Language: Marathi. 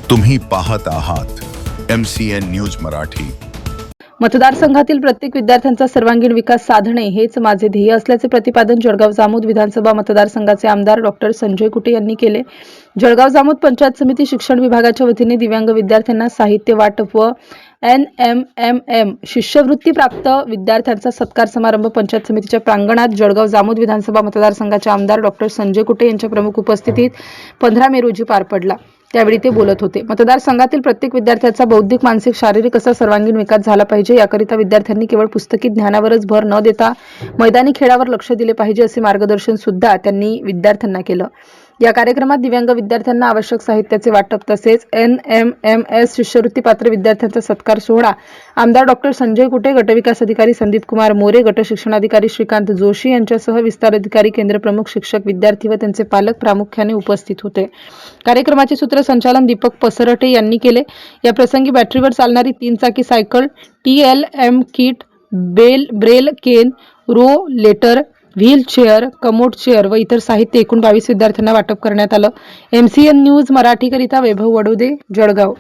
तुम्ही पाहत आहात MCN न्यूज मराठी। मतदारसंघातील प्रत्येक विद्यार्थ्यांचा सर्वांगीण विकास साधणे हेच माझे ध्येय असल्याचे प्रतिपादन जळगाव जामोद विधानसभा मतदारसंघाचे आमदार डॉक्टर संजय कुटे यांनी केले। जळगाव जामोद पंचायत समिती शिक्षण विभागाच्या वतीने दिव्यांग विद्यार्थ्यांना साहित्य वाटप व NMMM शिष्यवृत्ती प्राप्त विद्यार्थ्यांचा सत्कार समारंभ पंचायत समितीच्या प्रांगणात जळगाव जामोद विधानसभा मतदारसंघाचे आमदार डॉक्टर संजय कुटे यांच्या प्रमुख उपस्थितीत 15 मे रोजी पार पडला। त्यावेळी ते बोलत होते। मतदारसंघातील प्रत्येक विद्यार्थ्याचा बौद्धिक, मानसिक, शारीरिक असा सर्वांगीण विकास झाला पाहिजे, याकरिता विद्यार्थ्यांनी केवळ पुस्तकी ज्ञानावरच भर न देता मैदानी खेळावर लक्ष दिले पाहिजे असे मार्गदर्शन सुद्धा त्यांनी विद्यार्थ्यांना केलं। या कार्यक्रमात दिव्यांग विद्यार्थ्यांना आवश्यक साहित्याचे वाटप तसेच NMMS शिष्यवृत्ती पात्र विद्यार्थ्यांचा सत्कार सोहळा आमदार डॉक्टर संजय कुटे, गटविकास अधिकारी संदीप कुमार मोरे, गट शिक्षणाधिकारी श्रीकांत जोशी यांच्यासह विस्तार अधिकारी, केंद्र प्रमुख, शिक्षक, विद्यार्थी व त्यांचे पालक प्रामुख्याने उपस्थित होते। कार्यक्रमाचे सूत्रसंचालन दीपक पसरटे यांनी केले। या प्रसंगी बॅटरीवर चालणारी 3 चाकी cycle, TLM kit, braille cane, rollator, wheel chair, commode chair व इतर साहित्य एकूण 22 विद्यार्थ्यांना वाटप करण्यात आलं। MCN न्यूज मराठी करिता वैभव वडोदे, जळगाव।